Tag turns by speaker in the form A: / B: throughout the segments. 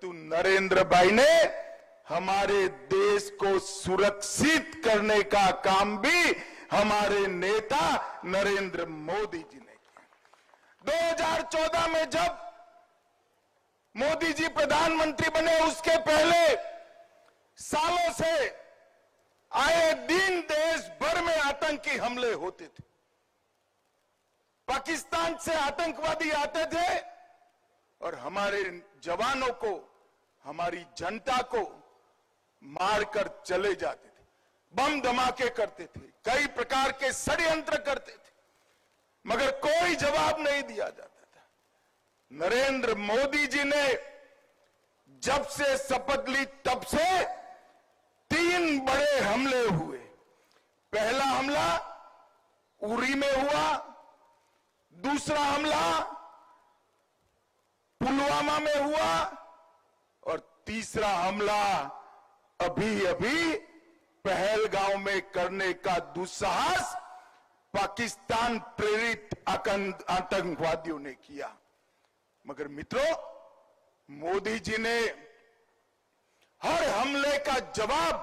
A: परंतु नरेंद्र भाई ने हमारे देश को सुरक्षित करने का काम भी हमारे नेता नरेंद्र मोदी जी ने किया। 2014 में जब मोदी जी प्रधानमंत्री बने, उसके पहले सालों से आए दिन देश भर में आतंकी हमले होते थे। पाकिस्तान से आतंकवादी आते थे और हमारे जवानों को, हमारी जनता को मारकर चले जाते थे, बम धमाके करते थे, कई प्रकार के षड्यंत्र करते थे, मगर कोई जवाब नहीं दिया जाता था। नरेंद्र मोदी जी ने जब से शपथ ली तब से 3 बड़े हमले हुए। पहला हमला उरी में हुआ, दूसरा हमला पुलवामा में हुआ और तीसरा हमला अभी अभी पहलगांव में करने का दुस्साहस पाकिस्तान प्रेरित आतंकवादियों ने किया। मगर मित्रों, मोदी जी ने हर हमले का जवाब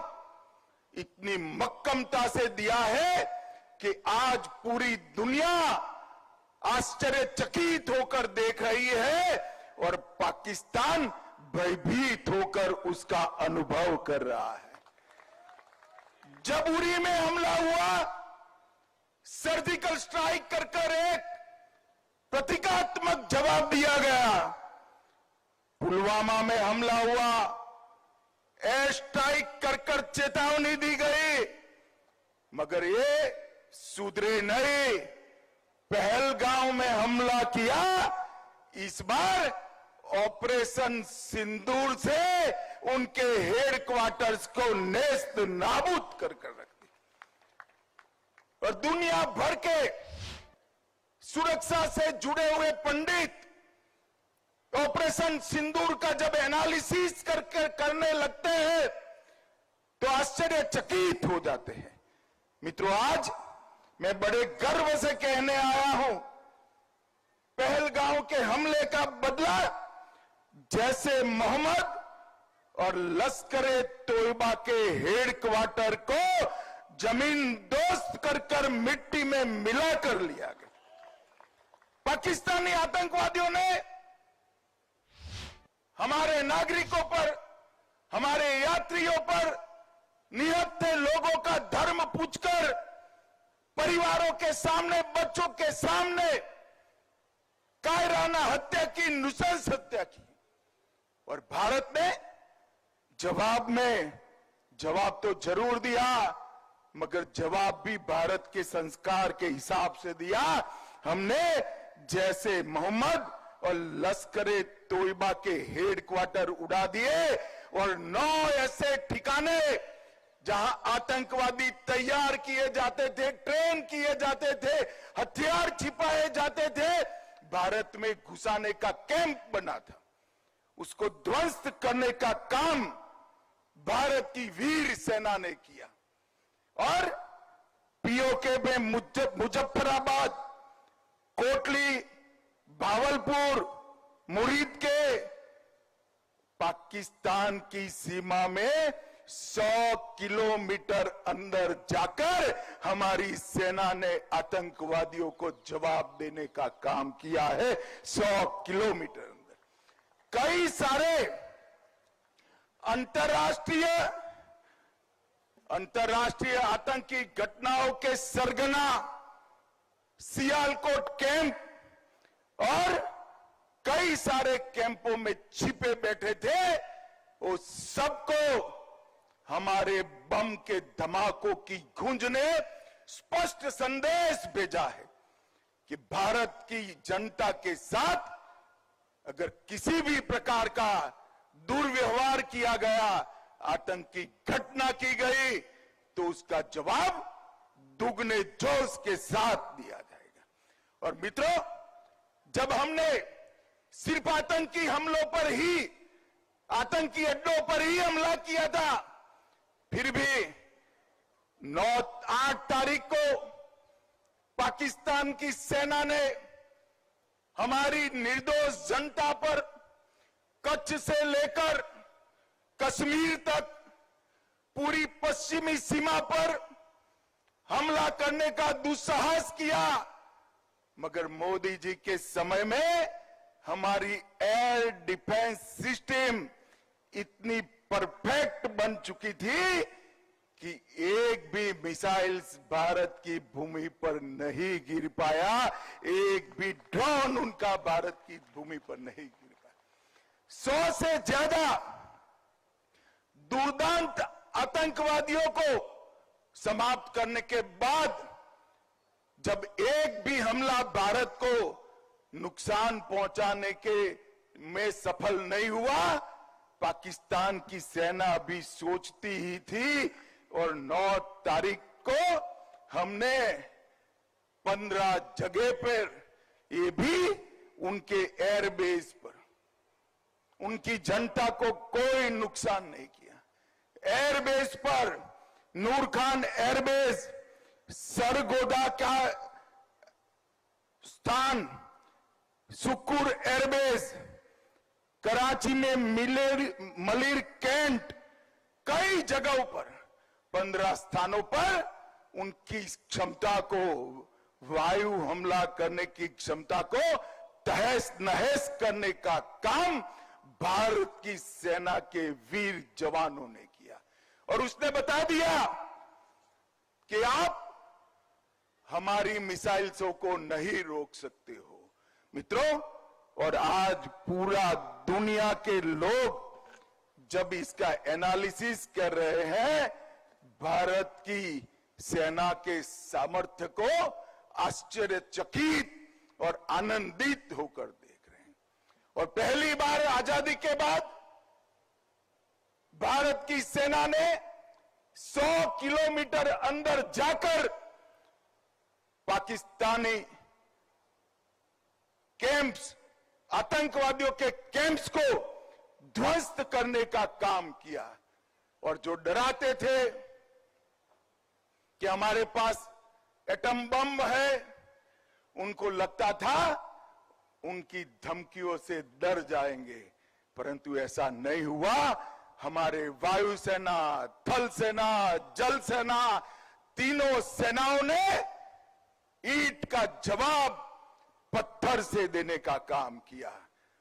A: इतनी मक्कमता से दिया है कि आज पूरी दुनिया आश्चर्यचकित होकर देख रही है और पाकिस्तान भयभीत होकर उसका अनुभव कर रहा है। जब उरी में हमला हुआ, सर्जिकल स्ट्राइक कर एक प्रतीकात्मक जवाब दिया गया। पुलवामा में हमला हुआ, एयर स्ट्राइक कर चेतावनी दी गई, मगर ये सुधरे नहीं। पहलगांव में हमला किया, इस बार ऑपरेशन सिंदूर से उनके हेडक्वार्टर्स को नेस्त नाबूद कर रख दिया। और दुनिया भर के सुरक्षा से जुड़े हुए पंडित ऑपरेशन सिंदूर का जब एनालिसिस करने लगते हैं तो आश्चर्यचकित हो जाते हैं। मित्रों, आज मैं बड़े गर्व से कहने आया हूं, पहलगांव के हमले का बदला जैसे मोहम्मद और लश्कर-ए तोयबा के हेडक्वार्टर को जमीन दोस्त कर मिट्टी में मिला कर लिया गया। पाकिस्तानी आतंकवादियों ने हमारे नागरिकों पर, हमारे यात्रियों पर, निहत्थे लोगों का धर्म पूछकर, परिवारों के सामने, बच्चों के सामने कायराना हत्या की, नृशंस हत्या की। और भारत ने जवाब तो जरूर दिया, मगर जवाब भी भारत के संस्कार के हिसाब से दिया। हमने जैसे मोहम्मद और लश्कर-ए तोयबा के हेडक्वार्टर उड़ा दिए और 9 ऐसे ठिकाने जहां आतंकवादी तैयार किए जाते थे, ट्रेन किए जाते थे, हथियार छिपाए जाते थे, भारत में घुसाने का कैंप बना था, उसको ध्वस्त करने का काम भारत की वीर सेना ने किया। और पीओके में मुजफ्फराबाद, कोटली, भावलपुर, मुरीद के पाकिस्तान की सीमा में 100 किलोमीटर अंदर जाकर हमारी सेना ने आतंकवादियों को जवाब देने का काम किया है। 100 किलोमीटर अंदर कई सारे अंतर्राष्ट्रीय आतंकी घटनाओं के सरगना सियालकोट कैंप और कई सारे कैंपों में छिपे बैठे थे, वो सबको हमारे बम के धमाकों की गूंज ने स्पष्ट संदेश भेजा है कि भारत की जनता के साथ अगर किसी भी प्रकार का दुर्व्यवहार किया गया, आतंकी घटना की गई, तो उसका जवाब दुगने जोश के साथ दिया जाएगा। और मित्रों, जब हमने सिर्फ आतंकी हमलों पर ही, आतंकी अड्डों पर ही हमला किया था, फिर भी 8 तारीख को पाकिस्तान की सेना ने हमारी निर्दोष जनता पर कच्छ से लेकर कश्मीर तक पूरी पश्चिमी सीमा पर हमला करने का दुस्साहस किया, मगर मोदी जी के समय में हमारी एयर डिफेंस सिस्टम इतनी परफेक्ट बन चुकी थी कि एक भी मिसाइल्स भारत की भूमि पर नहीं गिर पाया, एक भी ड्रोन उनका भारत की भूमि पर नहीं गिर पाया। 100 से ज्यादा दुर्दांत आतंकवादियों को समाप्त करने के बाद जब एक भी हमला भारत को नुकसान पहुंचाने के में सफल नहीं हुआ, पाकिस्तान की सेना अभी सोचती ही थी और 9 तारीख को हमने 15 जगह पर, ये भी उनके एयरबेस पर, उनकी जनता को कोई नुकसान नहीं किया। एयरबेस पर नूर खान एयरबेस, सरगोदा का स्थान, सुकुर एयरबेस, कराची में मलिर कैंट, कई जगहों पर 15 स्थानों पर उनकी क्षमता को, वायु हमला करने की क्षमता को तहस नहस करने का काम भारत की सेना के वीर जवानों ने किया। और उसने बता दिया कि आप हमारी मिसाइल्सों को नहीं रोक सकते हो। मित्रों, और आज पूरा दुनिया के लोग जब इसका एनालिसिस कर रहे हैं, भारत की सेना के सामर्थ्य को आश्चर्यचकित और आनंदित होकर देख रहे हैं। और पहली बार आजादी के बाद भारत की सेना ने 100 किलोमीटर अंदर जाकर पाकिस्तानी कैंप्स, आतंकवादियों के कैंप्स को ध्वस्त करने का काम किया। और जो डराते थे कि हमारे पास एटम बम है, उनको लगता था उनकी धमकियों से डर जाएंगे, परंतु ऐसा नहीं हुआ। हमारे वायुसेना, थल सेना, जल सेना, तीनों सेनाओं ने ईंट का जवाब पत्थर से देने का काम किया।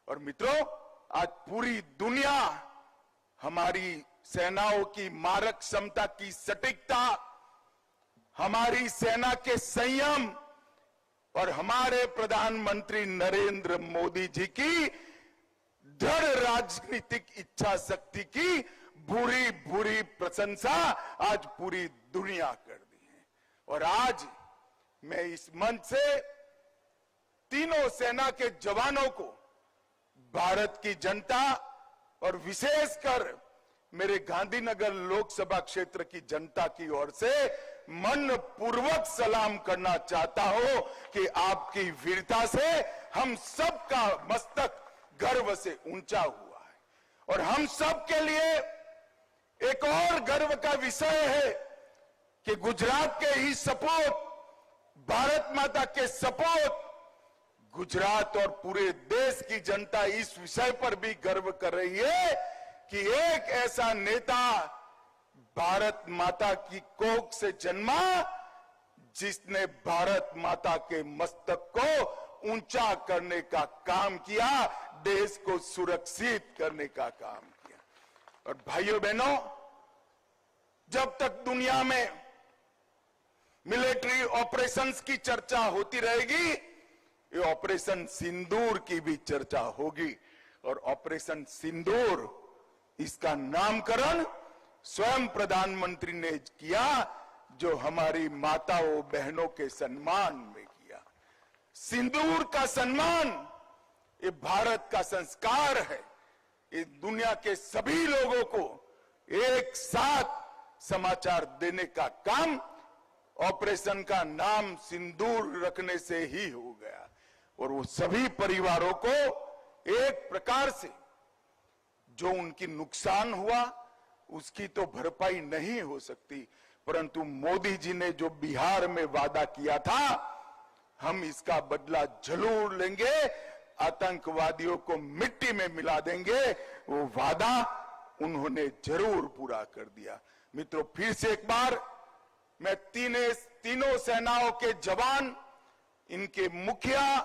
A: और मित्रों, आज पूरी दुनिया हमारी सेनाओं की मारक क्षमता की सटीकता, हमारी सेना के संयम और हमारे प्रधानमंत्री नरेंद्र मोदी जी की दृढ़ राजनीतिक इच्छा शक्ति की बुरी बुरी प्रशंसा आज पूरी दुनिया कर दी है। और आज मैं इस मंच से तीनों सेना के जवानों को, भारत की जनता और विशेषकर मेरे गांधीनगर लोकसभा क्षेत्र की जनता की ओर से मन पूर्वक सलाम करना चाहता हूं कि आपकी वीरता से हम सबका मस्तक गर्व से ऊंचा हुआ है। और हम सब के लिए एक और गर्व का विषय है कि गुजरात के ही सपूत, भारत माता के सपूत, गुजरात और पूरे देश की जनता इस विषय पर भी गर्व कर रही है कि एक ऐसा नेता भारत माता की कोख से जन्मा, जिसने भारत माता के मस्तक को ऊंचा करने का काम किया, देश को सुरक्षित करने का काम किया। और भाइयों बहनों, जब तक दुनिया में मिलिट्री ऑपरेशंस की चर्चा होती रहेगी, ये ऑपरेशन सिंदूर की भी चर्चा होगी। और ऑपरेशन सिंदूर, इसका नामकरण स्वयं प्रधानमंत्री ने किया, जो हमारी माताओं बहनों के सम्मान में किया। सिंदूर का सम्मान ये भारत का संस्कार है। ये दुनिया के सभी लोगों को एक साथ समाचार देने का काम ऑपरेशन का नाम सिंदूर रखने से ही हो गया। और वो सभी परिवारों को एक प्रकार से जो उनकी नुकसान हुआ उसकी तो भरपाई नहीं हो सकती, परंतु मोदी जी ने जो बिहार में वादा किया था, हम इसका बदला जरूर लेंगे। आतंकवादियों को मिट्टी में मिला देंगे, वो वादा उन्होंने जरूर पूरा कर दिया। मित्रों, फिर से एक बार मैं तीनों सेनाओं के जवान, इनके मुखिया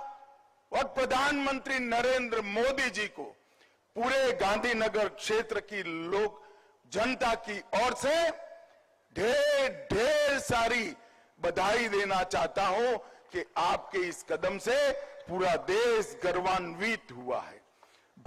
A: और प्रधानमंत्री नरेंद्र मोदी जी को पूरे गांधीनगर क्षेत्र की लोक जनता की ओर से ढेर ढेर सारी बधाई देना चाहता हूं कि आपके इस कदम से पूरा देश गर्वान्वित हुआ है।